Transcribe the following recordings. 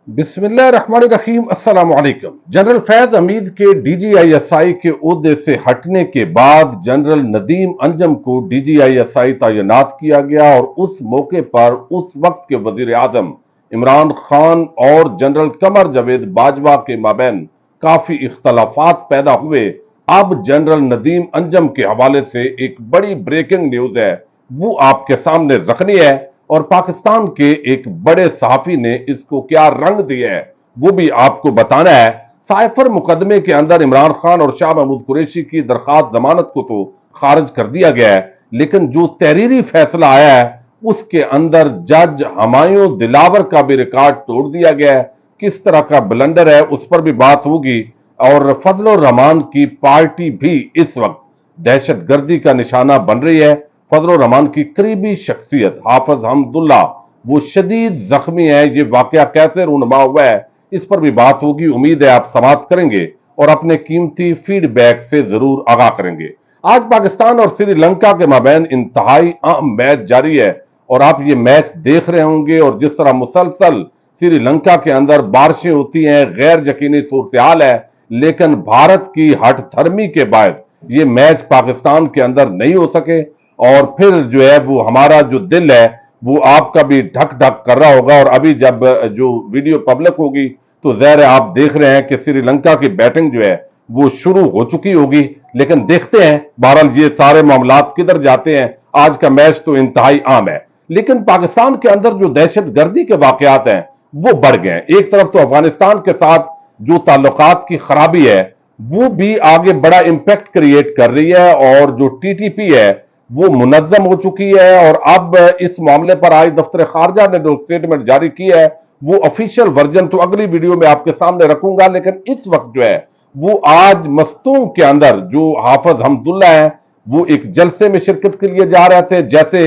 बिस्मिल्लाहिर्रहमानिर्रहीम। अस्सलाम वालेकुम। जनरल फैज हमीद के DGISI के ओहदे से हटने के बाद जनरल नदीम अंजम को DGISI तैनात किया गया और उस मौके पर उस वक्त के वजीर आजम इमरान खान और जनरल कमर जावेद बाजवा के माबैन काफी इख्तलाफात पैदा हुए। अब जनरल नदीम अंजम के हवाले से एक बड़ी ब्रेकिंग न्यूज है, वो आपके सामने रखनी है और पाकिस्तान के एक बड़े सहाफी ने इसको क्या रंग दिया है वो भी आपको बताना है। साइफर मुकदमे के अंदर इमरान खान और शाह महमूद कुरैशी की दरखास्त जमानत को तो खारिज कर दिया गया है, लेकिन जो तहरीरी फैसला आया है उसके अंदर जज हमायूं दिलावर का भी रिकॉर्ड तोड़ दिया गया है। किस तरह का ब्लंडर है उस पर भी बात होगी। और फजल रहमान की पार्टी भी इस वक्त दहशत गर्दी का निशाना बन रही है। फजल रहमान की करीबी शख्सियत हाफिज हमदुल्ला वो शदीद जख्मी है। ये वाकया कैसे रूनुमा हुआ है इस पर भी बात होगी। उम्मीद है आप समाप्त करेंगे और अपने कीमती फीडबैक से जरूर आगाह करेंगे। आज पाकिस्तान और श्रीलंका के माबैन इंतहाई अहम मैच जारी है और आप ये मैच देख रहे होंगे। और जिस तरह मुसलसल श्रीलंका के अंदर बारिशें होती हैं, गैर यकीनी सूरत हाल है, लेकिन भारत की हट धर्मी के बाद ये मैच पाकिस्तान के अंदर नहीं हो सके। और फिर जो है वो हमारा जो दिल है वो आपका भी ढक ढक कर रहा होगा। और अभी जब जो वीडियो पब्लिक होगी तो ज़ाहिर है आप देख रहे हैं कि श्रीलंका की बैटिंग जो है वो शुरू हो चुकी होगी, लेकिन देखते हैं बहरहाल ये सारे मामलात किधर जाते हैं। आज का मैच तो इंतहाई आम है, लेकिन पाकिस्तान के अंदर जो दहशत गर्दी के वाकयात हैं वो बढ़ गए। एक तरफ तो अफगानिस्तान के साथ जो ताल्लुकात की खराबी है वो भी आगे बड़ा इंपैक्ट क्रिएट कर रही है और जो TTP है वो मुनज्जम हो चुकी है। और अब इस मामले पर आज दफ्तर खारजा ने जो स्टेटमेंट जारी की है वो ऑफिशियल वर्जन तो अगली वीडियो में आपके सामने रखूंगा, लेकिन इस वक्त जो है वो आज मस्तूम के अंदर जो हाफिज हमदुल्ला है वो एक जलसे में शिरकत के लिए जा रहे थे। जैसे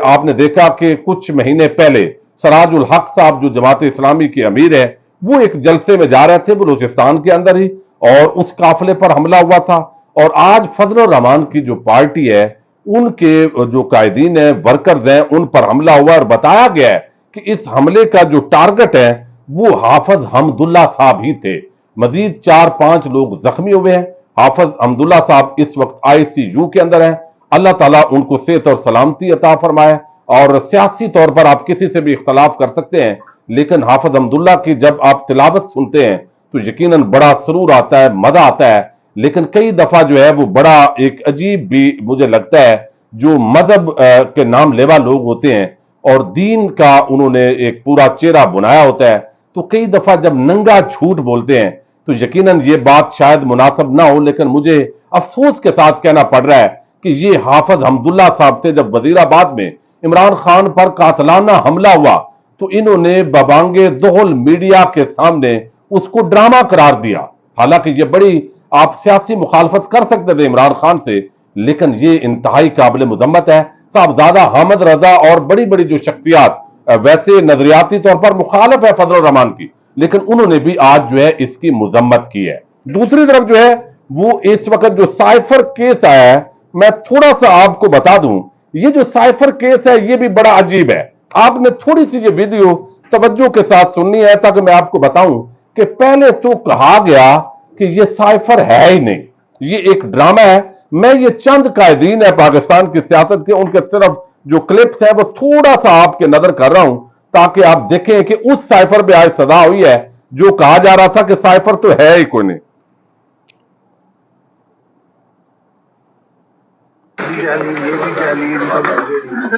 आपने देखा कि कुछ महीने पहले सराजुल हक साहब जो जमात इस्लामी के अमीर है वो एक जलसे में जा रहे थे बलूचिस्तान के अंदर ही, और उस काफिले पर हमला हुआ था। और आज फजल रहमान की जो पार्टी है उनके जो कायदीन है, वर्कर्स हैं, उन पर हमला हुआ और बताया गया है कि इस हमले का जो टारगेट है वो हाफिज हमदुल्ला साहब ही थे। मजीद 4-5 लोग जख्मी हुए हैं। हाफिज हमदुल्ला साहब इस वक्त ICU के अंदर हैं। अल्लाह ताला उनको सेहत और सलामती अता फरमाए। और सियासी तौर पर आप किसी से भी इख्तलाफ कर सकते हैं, लेकिन हाफिज हमदुल्ला की जब आप तिलावत सुनते हैं तो यकीनन बड़ा सुरूर आता है, मजा आता है। लेकिन कई दफा जो है वो बड़ा एक अजीब भी मुझे लगता है जो मजहब के नाम लेवा लोग होते हैं और दीन का उन्होंने एक पूरा चेहरा बुनाया होता है, तो कई दफा जब नंगा झूठ बोलते हैं तो यकीनन ये बात शायद मुनासिब ना हो, लेकिन मुझे अफसोस के साथ कहना पड़ रहा है कि ये हाफिज हमदुल्ला साहब थे। जब वजीराबाद में इमरान खान पर कातलाना हमला हुआ तो इन्होंने बबांगे दोहल मीडिया के सामने उसको ड्रामा करार दिया। हालांकि ये बड़ी आप सियासी मुखालफत कर सकते थे इमरान खान से, लेकिन ये इंतहाई काबिल मुजम्मत है। साहबजादा हामिद रजा और बड़ी बड़ी जो शख्सियात वैसे नजरियाती तौर पर मुखालिफ है फजल रहमान की, लेकिन उन्होंने भी आज जो है इसकी मुजम्मत की है। दूसरी तरफ जो है वो इस वक्त जो साइफर केस आया है, मैं थोड़ा सा आपको बता दूं, ये जो साइफर केस है ये भी बड़ा अजीब है। आपने थोड़ी सी ये वीडियो तवज्जो के साथ सुननी है ताकि मैं आपको बताऊं कि पहले तो कहा गया कि ये साइफर है ही नहीं, ये एक ड्रामा है। मैं ये चंद कायदीन है पाकिस्तान की सियासत के, उनके तरफ जो क्लिप्स है वो थोड़ा सा आपके नजर कर रहा हूं ताकि आप देखें कि उस साइफर पे आज सजा हुई है जो कहा जा रहा था कि साइफर तो है ही कोई नहीं।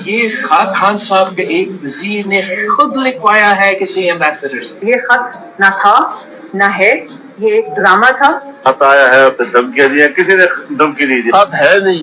ये खत खान साहब के एक वजीर ने खुद लिखवाया है किसी एम्बेसडर से। ये खत ना था ना है, ये एक ड्रामा था। खत आया है, धमकियां दी, किसी ने धमकी नहीं दी, खत है नहीं।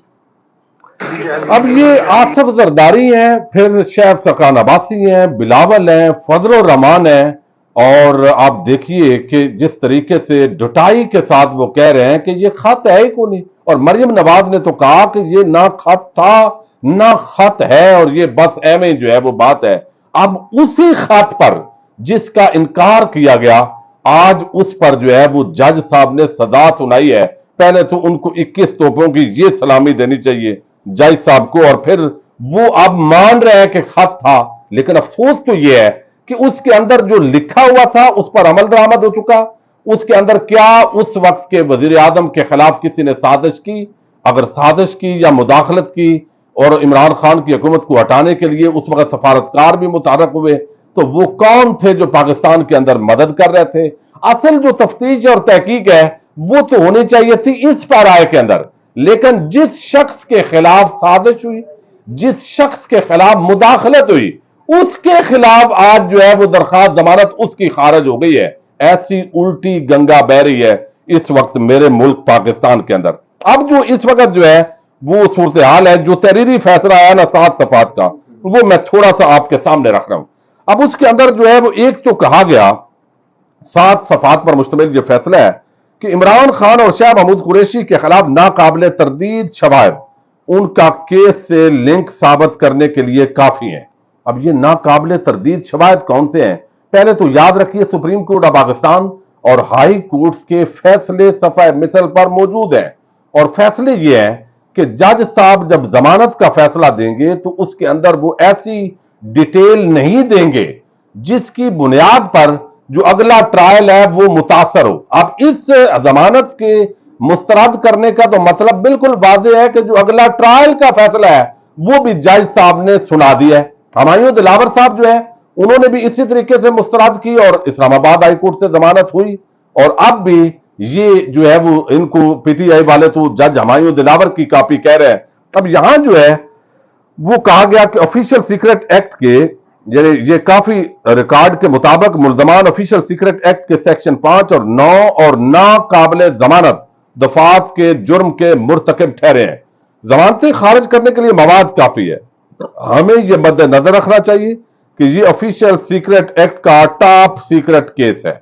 अब ये आसिफ जरदारी हैं, फिर शेख सकान अब्बासी हैं, बिलावल हैं, फजल रहमान हैं, और आप देखिए कि जिस तरीके से ढुटाई के साथ वो कह रहे हैं कि ये खत है ही कोई नहीं। और मरियम नवाज ने तो कहा कि ये ना खत था ना खत है और ये बस एवं जो है वो बात है। अब उसी खत पर जिसका इनकार किया गया आज उस पर जो है वो जज साहब ने सजा सुनाई है। पहले तो उनको 21 तोपों की ये सलामी देनी चाहिए जज साहब को, और फिर वो अब मान रहे हैं कि खत था। लेकिन अफसोस तो ये है کہ اس کے اندر جو لکھا ہوا تھا اس پر عمل درآمد ہو چکا، اس کے اندر کیا اس وقت کے وزیر اعظم کے خلاف کسی نے سازش کی، اگر سازش کی یا مداخلت کی اور عمران خان کی حکومت کو ہٹانے کے لیے اس وقت سفارتکار بھی متحرک ہوئے، تو وہ کون تھے جو پاکستان کے اندر مدد کر رہے تھے؟ اصل جو تفتیش اور تحقیق ہے وہ تو ہونی چاہیے تھی اس پیرائے کے اندر، لیکن جس شخص کے خلاف سازش ہوئی، جس شخص کے خلاف مداخلت ہوئی، اس کے خلاف آج جو ہے وہ درخواست ضمانت اس کی خارج ہو گئی ہے۔ ایسی الٹی گنگا بہ رہی ہے اس وقت میرے ملک پاکستان کے اندر۔ اب جو اس وقت جو ہے وہ صورتحال ہے، جو تحریری فیصلہ آیا نا 7 صفحات کا، وہ میں تھوڑا سا آپ کے سامنے رکھ رہا ہوں۔ اب اس کے اندر جو ہے وہ ایک تو کہا گیا، 7 صفحات پر مشتمل یہ فیصلہ ہے کہ عمران خان اور شاہ محمود قریشی کے خلاف ناقابل تردید شواہد ان کا کیس سے لنک ثابت کرنے کے لیے کافی ہیں۔ اب یہ ناقابل تردید شواہد کون سے ہیں؟ پہلے تو یاد رکھیے سپریم کورٹ آف پاکستان اور ہائی کورٹس کے فیصلے صفحہ مثل پر موجود ہیں، اور فیصلے یہ ہیں کہ جج صاحب جب ضمانت کا فیصلہ دیں گے تو اس کے اندر وہ ایسی ڈیٹیل نہیں دیں گے جس کی بنیاد پر جو اگلا ٹرائل ہے وہ متاثر ہو۔ اب اس ضمانت کے مسترد کرنے کا تو مطلب بالکل واضح ہے کہ جو اگلا ٹرائل کا فیصلہ ہے وہ بھی جج صاحب نے سنا دیا ہے۔ ہمایوں دلاور صاحب جو ہے انہوں نے بھی اسی طریقے سے مسترد کی اور اسلام آباد ہائی کورٹ سے ضمانت ہوئی، اور اب بھی یہ جو ہے وہ ان کو پی ٹی آئی والے تو جج ہمایوں دلاور کی کاپی کہہ رہے ہیں۔ اب یہاں جو ہے وہ کہا گیا کہ آفیشل سیکرٹ ایکٹ کے یعنی یہ کافی ریکارڈ کے مطابق ملزمان آفیشل سیکرٹ ایکٹ کے سیکشن 5 اور 9 اور ناقابل ضمانت دفعات کے جرم کے مرتکب ٹھہرے ہیں۔ ضمانتیں خارج کرنے کے لیے مواد کافی ہے۔ ہمیں یہ مد نظر رکھنا چاہیے کہ یہ آفیشل سیکرٹ ایکٹ کا ٹاپ سیکرٹ کیس ہے۔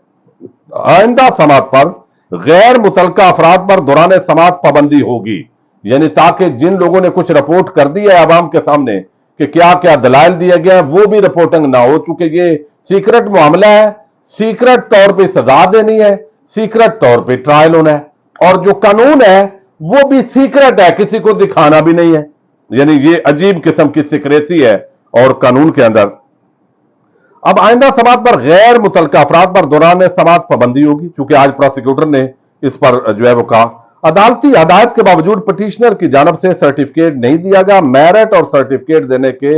آئندہ سماعت پر غیر متعلقہ افراد پر دوران سماعت پابندی ہوگی، یعنی تاکہ جن لوگوں نے کچھ رپورٹ کر دی ہے عوام کے سامنے کہ کیا کیا دلائل دیے گئے ہیں وہ بھی رپورٹنگ نہ ہو، چونکہ یہ سیکرٹ معاملہ ہے، سیکرٹ طور پہ سزا دینی ہے، سیکرٹ طور پہ ٹرائل ہونا ہے، اور جو قانون ہے وہ بھی سیکرٹ ہے، کسی کو دکھانا بھی نہیں ہے، یعنی یہ عجیب قسم کی سیکریسی ہے اور قانون کے اندر۔ اب آئندہ سماعت پر غیر متعلقہ افراد پر دوران سماعت پابندی ہوگی، چونکہ آج پروسیکیوٹر نے اس پر جو ہے وہ کہا عدالتی ہدایت کے باوجود پٹیشنر کی جانب سے سرٹیفکیٹ نہیں دیا گیا، میرٹ اور سرٹیفکیٹ دینے کے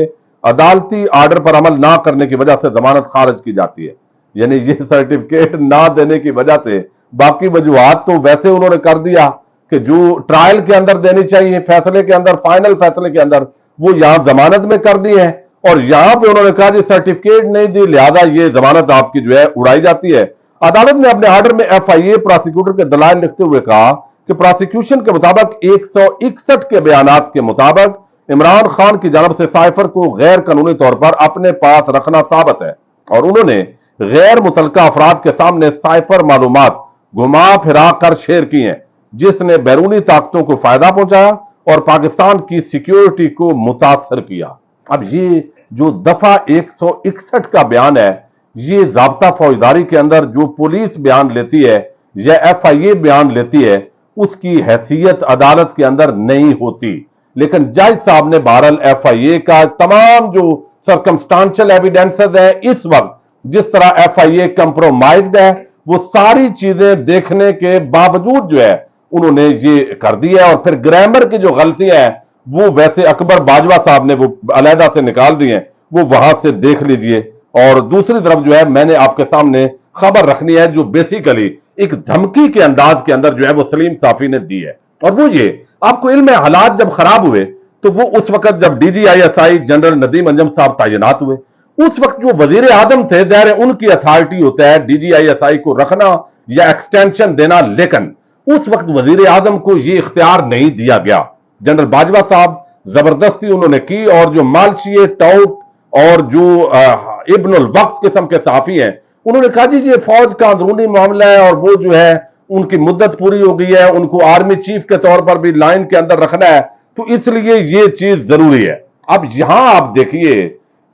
عدالتی آرڈر پر عمل نہ کرنے کی وجہ سے ضمانت خارج کی جاتی ہے۔ یعنی یہ سرٹیفکیٹ نہ دینے کی وجہ سے، باقی وجوہات تو ویسے انہوں نے کر دیا کہ جو ٹرائل کے اندر دینی چاہیے، فیصلے کے اندر، فائنل فیصلے کے اندر، وہ یہاں ضمانت میں کر دی ہے، اور یہاں پہ انہوں نے کہا جی سرٹیفکیٹ نہیں دی لہذا یہ ضمانت آپ کی جو ہے اڑائی جاتی ہے۔ عدالت نے اپنے آرڈر میں ایف آئی اے پراسیکیوٹر کے دلائل لکھتے ہوئے کہا کہ پراسیکیوشن کے مطابق 161 کے بیانات کے مطابق عمران خان کی جانب سے سائفر کو غیر قانونی طور پر اپنے پاس رکھنا ثابت ہے، اور انہوں نے غیر متعلقہ افراد کے سامنے سائفر معلومات گھما پھرا کر شیئر کی ہیں، جس نے بیرونی طاقتوں کو فائدہ پہنچایا اور پاکستان کی سیکیورٹی کو متاثر کیا۔ اب یہ جو دفعہ 161 کا بیان ہے، یہ ضابطہ فوجداری کے اندر جو پولیس بیان لیتی ہے یا ایف آئی اے بیان لیتی ہے اس کی حیثیت عدالت کے اندر نہیں ہوتی، لیکن جج صاحب نے بہرحال ایف آئی اے کا تمام جو سرکمسٹانشل ایویڈنسز ہیں اس وقت جس طرح ایف آئی اے کمپرومائزڈ ہے، وہ ساری چیزیں دیکھنے کے باوجود جو ہے انہوں نے یہ کر دی ہے، اور پھر گرامر کی جو غلطیاں ہیں وہ ویسے اکبر باجوہ صاحب نے وہ علیحدہ سے نکال دی ہیں، وہ وہاں سے دیکھ لیجئے۔ اور دوسری طرف جو ہے میں نے آپ کے سامنے خبر رکھنی ہے جو بیسیکلی ایک دھمکی کے انداز کے اندر جو ہے وہ سلیم صافی نے دی ہے، اور وہ یہ آپ کو علم ہے حالات جب خراب ہوئے تو وہ اس وقت جب D G I S I general Nadeem Anjum sahib تعینات ہوئے، اس وقت جو وزیر اعظم تھے ظاہر ان کی اتھارٹی ہوتا ہے ڈی جی آئی ایس آئی کو رکھنا یا ایکسٹینشن دینا، لیکن اس وقت وزیر اعظم کو یہ اختیار نہیں دیا گیا۔ جنرل باجوہ صاحب زبردستی انہوں نے کی، اور جو مالشیے ٹاؤٹ اور جو ابن الوقت قسم کے صحافی ہیں انہوں نے کہا جی یہ فوج کا اندرونی معاملہ ہے اور وہ جو ہے ان کی مدت پوری ہو گئی ہے، ان کو آرمی چیف کے طور پر بھی لائن کے اندر رکھنا ہے، تو اس لیے یہ چیز ضروری ہے۔ اب یہاں آپ دیکھیے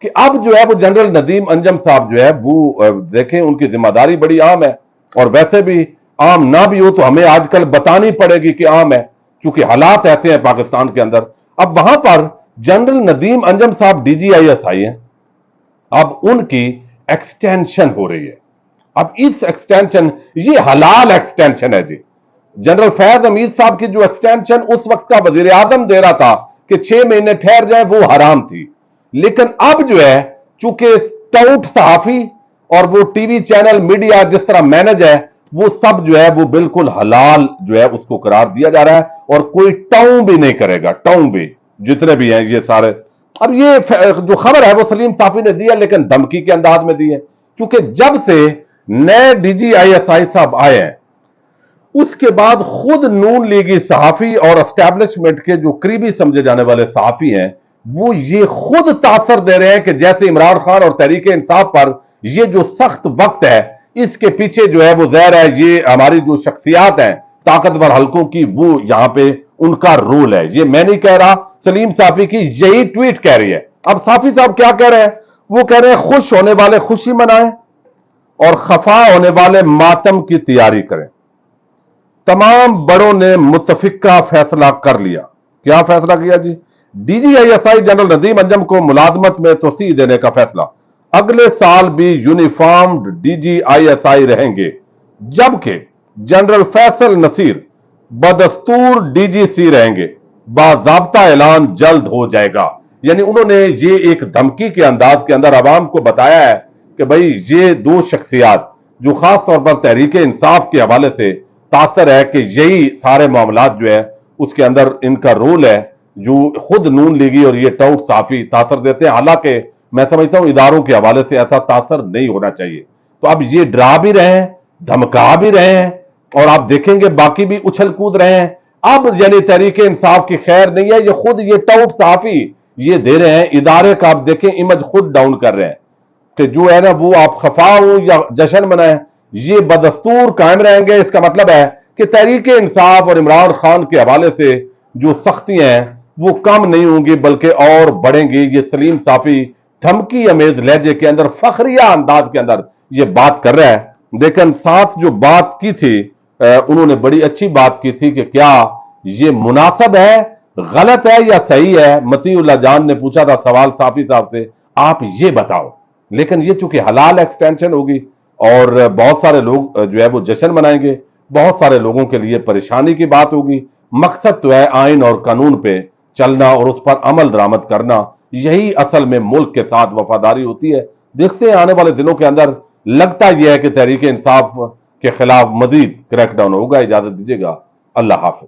کہ اب جو ہے وہ جنرل ندیم انجم صاحب جو ہے وہ دیکھیں ان کی ذمہ داری بڑی عام ہے، اور ویسے بھی عام نہ بھی ہو تو ہمیں آج کل بتانی پڑے گی کہ عام ہے، چونکہ حالات ایسے ہیں پاکستان کے اندر۔ اب وہاں پر جنرل ندیم انجم صاحب ڈی جی آئی ایس آئی ہیں، اب ان کی एक्सटेंशन हो रही है। अब इस एक्सटेंशन, ये हलाल एक्सटेंशन है जी। जनरल फैज हमीद साहब की जो एक्सटेंशन उस वक्त का वजीर आजम दे रहा था कि 6 महीने ठहर जाए, वो हराम थी। लेकिन अब जो है, चूंकि स्टाउट सहाफी और वो टीवी चैनल मीडिया जिस तरह मैनेज है, वो सब जो है वो बिल्कुल हलाल जो है उसको करार दिया जा रहा है, और कोई टाउं भी नहीं करेगा। टाउं भी जितने भी हैं ये सारे। अब ये जो खबर है वो सलीम साफी ने दी है, लेकिन धमकी के अंदाज में दी है। क्योंकि जब से नए DGISI साहब आए हैं, उसके बाद खुद नून लीगी सहाफी और एस्टैब्लिशमेंट के जो करीबी समझे जाने वाले सहाफी हैं, वो ये खुद तासर दे रहे हैं कि जैसे इमरान खान और तहरीक इंसाफ पर ये जो सख्त वक्त है, इसके पीछे जो है वो ज़ाहिर है ये हमारी जो शख्सियात हैं ताकतवर हल्कों की, वो यहां पे उनका रोल है। ये मैं नहीं कह रहा, सलीम साफी की यही ट्वीट कह रही है। अब साफी साहब क्या कह रहे हैं? वो कह रहे हैं खुश होने वाले खुशी मनाएं और खफा होने वाले मातम की तैयारी करें। तमाम बड़ों ने मुत्तफिका फैसला कर लिया। क्या फैसला किया जी? DGISI जनरल नदीम अंजम को मुलाजमत में तोसी देने का फैसला। अगले साल भी यूनिफॉर्म्ड DGISI रहेंगे, जबकि जनरल फैसल नसीर बदस्तूर DGC रहेंगे। बाज़ाब्ता ऐलान जल्द हो जाएगा। यानी उन्होंने ये एक धमकी के अंदाज के अंदर आवाम को बताया है कि भाई ये दो शख्सियात जो खास तौर पर तहरीक इंसाफ के हवाले से तासर है कि यही सारे मामलात जो है उसके अंदर इनका रोल है, जो खुद नून लीगी और ये टाउट साफी तासर देते हैं। हालांकि मैं समझता हूं इदारों के हवाले से ऐसा तासर नहीं होना चाहिए। तो अब ये डरा भी रहे हैं, धमका भी रहे हैं, और आप देखेंगे बाकी भी उछल कूद रहे हैं। अब यानी तहरीक इंसाफ की खैर नहीं है, ये खुद ये टाउट साफी ये दे रहे हैं, इदारे का आप देखें इमेज खुद डाउन कर रहे हैं कि जो है ना वो आप खफा हो या जश्न मनाएं, ये बदस्तूर कायम रहेंगे। इसका मतलब है कि तहरीक इंसाफ और इमरान खान के हवाले से जो सख्तियां हैं वो कम नहीं होंगी बल्कि और बढ़ेंगी। ये सलीम साफी धमकी अमेज लहजे के अंदर फखरिया अंदाज के अंदर ये बात कर रहा है। लेकिन साथ जो बात की थी उन्होंने बड़ी अच्छी बात की थी कि क्या ये मुनासिब है, गलत है या सही है। मतीउल्लाह जान ने पूछा था सवाल साफी साहब से, आप ये बताओ। लेकिन ये चूंकि हलाल एक्सटेंशन होगी और बहुत सारे लोग जो है वो जश्न मनाएंगे, बहुत सारे लोगों के लिए परेशानी की बात होगी। मकसद तो है आइन और कानून पे चलना और उस पर अमल दरामद करना। यही असल में मुल्क के साथ वफादारी होती है। देखते हैं आने वाले दिनों के अंदर, लगता यह है कि तहरीक इंसाफ के खिलाफ मजीद क्रैकडाउन होगा। इजाजत दीजिएगा, अल्लाह हाफिज।